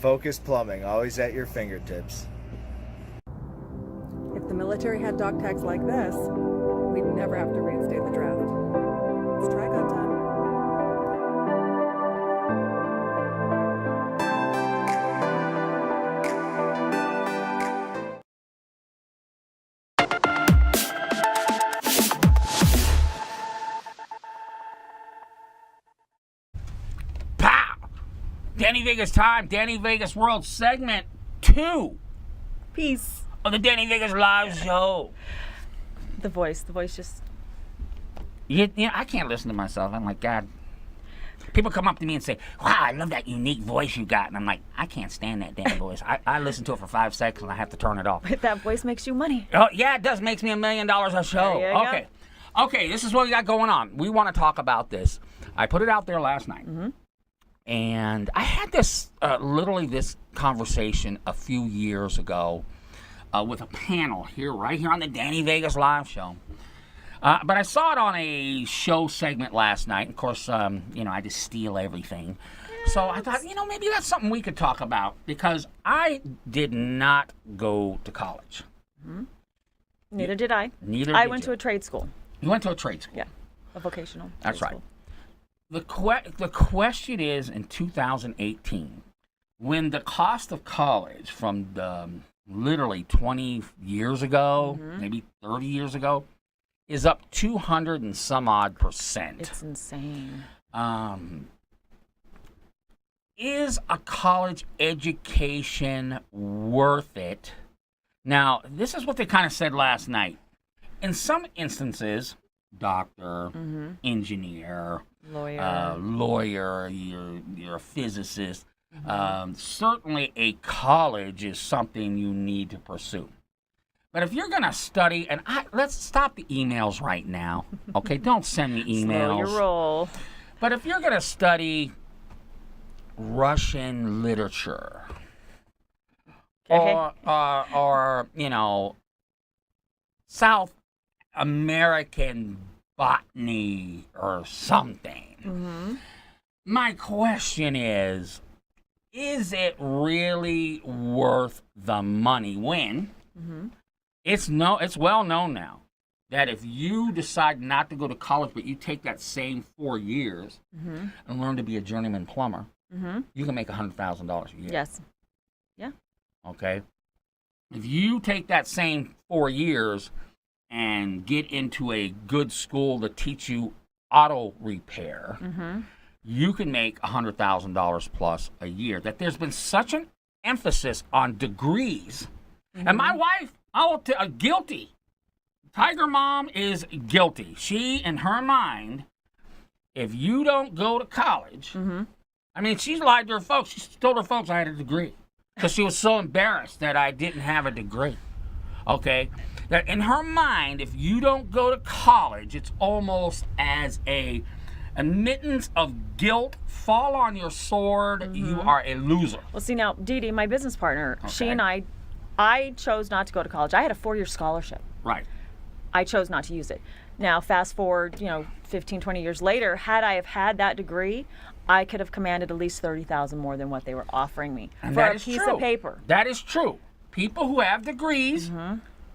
Focus Plumbing, always at your fingertips. If the military had dog tags like this, we'd never have to reinstate the draft. It's Trigon time. Pow! Danny Vegas time, Danny Vegas World segment 2 Peace. of the Danny Vegas Live Show. The voice just... I can't listen to myself. I'm like, God. People come up to me and say, wow, I love that unique voice you got. And I'm like, I can't stand that damn voice. I listen to it for 5 seconds and I have to turn it off. That voice makes you money. Oh, yeah, it does. Makes me $1 million a show. There you Okay. Okay, this is what we got going on. We want to talk about this. I put it out there last night. Mm-hmm. And I had this, literally this conversation a few years ago with a panel right here on the Danny Vegas Live Show. But I saw it on a show segment last night. Of course, I just steal everything. So I thought, maybe that's something we could talk about because I did not go to college. Mm-hmm. Neither did I. I went to a trade school. You went to a trade school? Yeah, a vocational That's trade right. school. The question is, in 2018, when the cost of college from literally 20 years ago, maybe 30 years ago, is up 200 and some odd %. It's insane. Is a college education worth it? Now, this is what they kind of said last night. In some instances, doctor, engineer, Lawyer. you're a physicist. Certainly a college is something you need to pursue. But if you're going to study, and let's stop the emails right now, okay? Don't send me emails. Slow your roll. But if you're going to study Russian literature, Okay. or South American botany or something, my question is it really worth the money when it's well known now that if you decide not to go to college but you take that same 4 years and learn to be a journeyman plumber, you can make $100,000 a year. Yes. Yeah. Okay? If you take that same 4 years and get into a good school to teach you auto repair, you can make $100,000 plus a year. That there's been such an emphasis on degrees. And my wife, guilty. Tiger Mom is guilty. She, in her mind, if you don't go to college, she lied to her folks. She told her folks I had a degree because she was so embarrassed that I didn't have a degree. Okay? That in her mind, if you don't go to college, it's almost as a admittance of guilt. Fall on your sword. You are a loser. Well, see, now, Dee Dee, my business partner, she and I chose not to go to college. I had a 4-year scholarship. Right. I chose not to use it. Now, fast forward, 15, 20 years later, had I have had that degree, I could have commanded at least $30,000 more than what they were offering me for a piece of paper. That is true. People who have degrees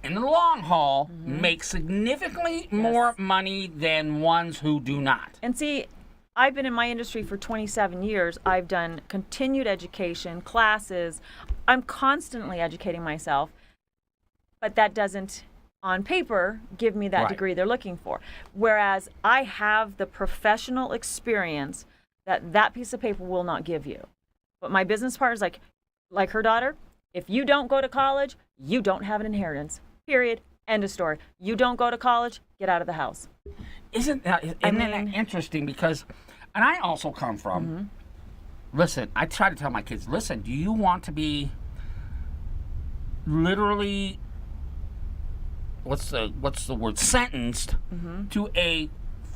in the long haul make significantly more money than ones who do not. And see, I've been in my industry for 27 years. I've done continued education, classes. I'm constantly educating myself, but that doesn't, on paper, give me that degree they're looking for. Whereas I have the professional experience that piece of paper will not give you. But my business partner's like her daughter, if you don't go to college, you don't have an inheritance. Period. End of story. You don't go to college, get out of the house. Isn't that interesting? Because, and I also come from, listen, I try to tell my kids, listen, do you want to be literally, what's the word, sentenced to a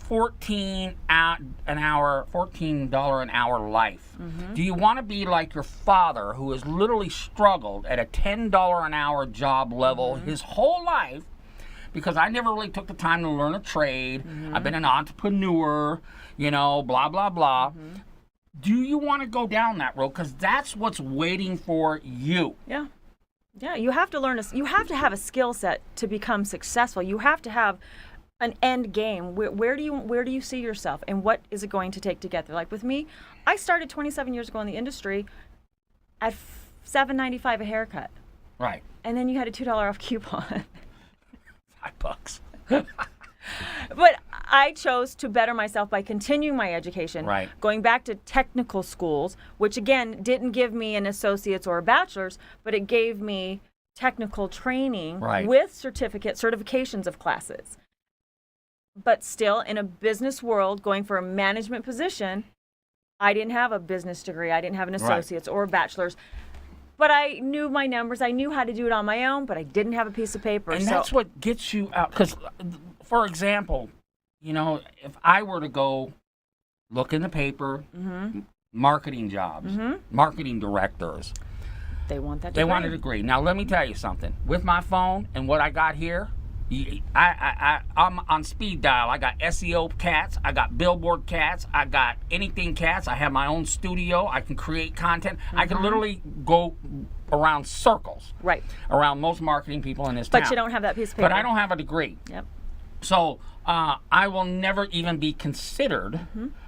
$14 an hour life? Do you want to be like your father, who has literally struggled at a $10 an hour job level his whole life? Because I never really took the time to learn a trade. I've been an entrepreneur, blah, blah, blah. do you want to go down that road? Because that's what's waiting for you. Yeah. Yeah, you have to learn you have to have a skill set to become successful. You have to have an end game. Where do you see yourself, and what is it going to take to get there? Like with me, I started 27 years ago in the industry at $7.95 a haircut. Right. And then you had a $2 off coupon. $5. But I chose to better myself by continuing my education, Right. going back to technical schools, which again didn't give me an associate's or a bachelor's, but it gave me technical training Right. with certifications of classes. But still, in a business world, going for a management position, I didn't have a business degree. I didn't have an Right. associate's or a bachelor's. But I knew my numbers. I knew how to do it on my own, but I didn't have a piece of paper. And so that's what gets you out. Because, for example, you know, if I were to go look in the paper, marketing jobs, marketing directors, they want that they degree. want a degree. Now, let me tell you something. With my phone and what I got here, I'm on speed dial. I got SEO cats. I got billboard cats. I got anything cats. I have my own studio. I can create content. I can literally go around circles Right. around most marketing people in this town. But you don't have that piece of paper. But I don't have a degree. Yep. So I will never even be considered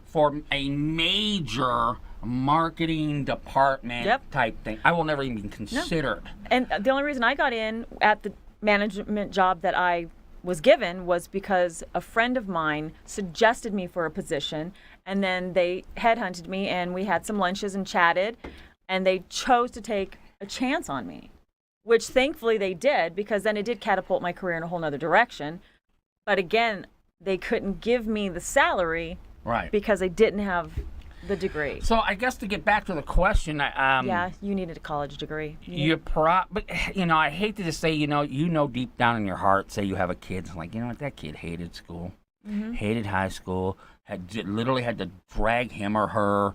for a major marketing department Yep. type thing. I will never even be considered. And the only reason I got in at the management job that I was given was because a friend of mine suggested me for a position, and then they headhunted me, and we had some lunches and chatted, and they chose to take a chance on me, which thankfully they did, because then it did catapult my career in a whole nother direction. But again, they couldn't give me the salary Right. because I didn't have the degree. So I guess to get back to the question, Yeah, you needed a college degree. but you know, I hate to just say, you know, deep down in your heart, say you have a kid, it's like, you know what, that kid hated school, hated high school, literally had to drag him or her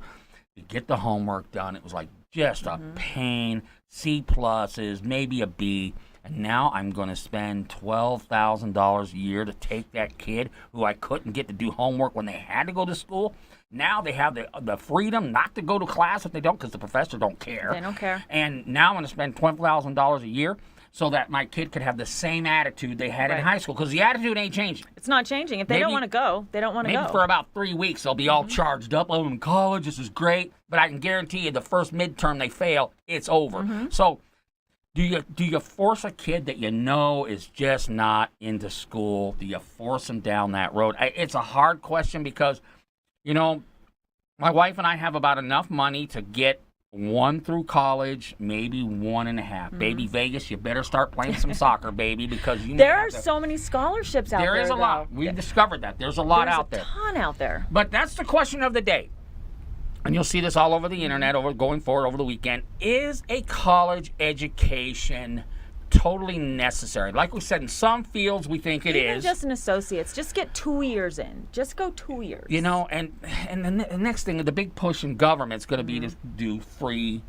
to get the homework done. It was like just a pain. C pluses, maybe a B. And now I'm going to spend $12,000 a year to take that kid who I couldn't get to do homework when they had to go to school. Now they have the freedom not to go to class if they don't, because the professor don't care. They don't care. And now I'm going to spend $12,000 a year so that my kid could have the same attitude they had in Right. high school, because the attitude ain't changing. It's not changing. If they don't Maybe- want to go, they don't want to Maybe go. for about 3 weeks they'll be all charged up. Oh, I'm in college, this is great. But I can guarantee you the first midterm they fail, it's over. So do you force a kid that you know is just not into school? Do you force them down that road? It's a hard question, because, you know, my wife and I have about enough money to get one through college, maybe 1.5. Baby Vegas, you better start playing some soccer, baby, because you There may are have to- so many scholarships out there. There is a though. lot. We've discovered that. There's a lot There's out a there. ton out there. But that's the question of the day. And you'll see this all over the internet going forward over the weekend. Is a college education totally necessary? Like we said, in some fields we think it Even is. just an associate's. Just get 2 years in. Just go 2 years. You know, and the next thing, the big push in government's going to be to do free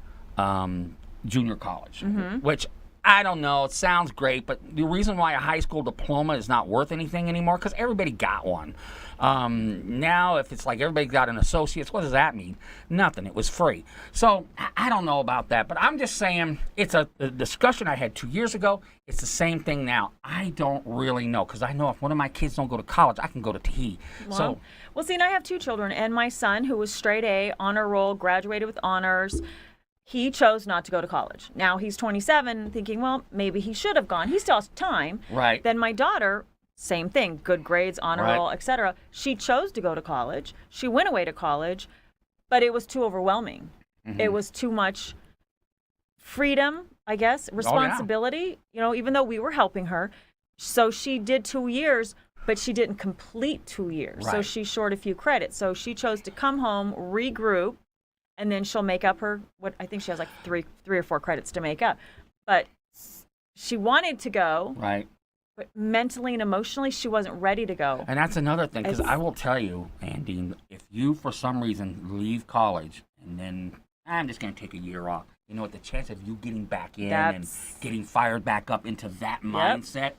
junior college, which I don't know. It sounds great, but the reason why a high school diploma is not worth anything anymore, because everybody got one. Now, if it's like everybody got an associate's, what does that mean? Nothing. It was free. So I don't know about that, but I'm just saying it's a discussion I had 2 years ago. It's the same thing now. I don't really know, because I know if one of my kids don't go to college, I can go to T. So Well, see, and I have 2 children, and my son, who was straight A, honor roll, graduated with honors, he chose not to go to college. Now he's 27, thinking, well, maybe he should have gone. He still has time. Right. Then my daughter, same thing, good grades, honor Right. roll, etc. She chose to go to college. She went away to college, but it was too overwhelming. It was too much freedom, I guess, responsibility. You know, even though we were helping her, so she did 2 years, but she didn't complete 2 years. So Right. she's short a few credits. So she chose to come home, regroup, and then she'll make up her, what I think she has like three or four credits to make up. But she wanted to go, right. but mentally and emotionally, she wasn't ready to go. And that's another thing, because It's- I will tell you, Andy, if you for some reason leave college and then I'm just going to take a year off, you know what, the chance of you getting back in That's- and getting fired back up into that mindset,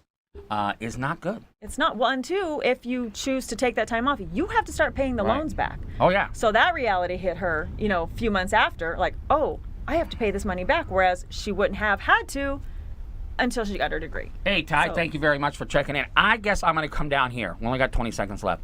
is not good. It's not. Well, and two, if you choose to take that time off, you have to start paying the Right. loans back. Oh, yeah. So that reality hit her, a few months after, like, oh, I have to pay this money back, whereas she wouldn't have had to until she got her degree. Hey, Ty, So- thank you very much for checking in. I guess I'm going to come down here. We only got 20 seconds left.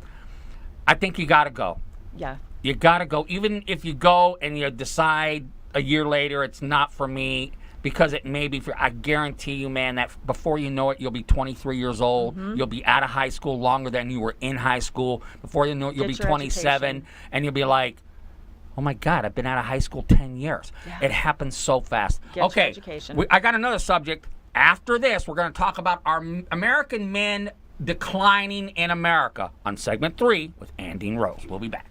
I think you got to go. Yeah. You got to go. Even if you go and you decide a year later it's not for me, because it may be for, I guarantee you, man, that before you know it, you'll be 23 years old. Mm-hmm. You'll be out of high school longer than you were in high school. Before you know it, you'll Get be your 27, education. and you'll be like, oh my God, I've been out of high school 10 years. Yeah. It happens so fast. Get your okay, education. I got another subject. After this, we're going to talk about our American men declining in America on segment 3 with Andine Rose. We'll be back.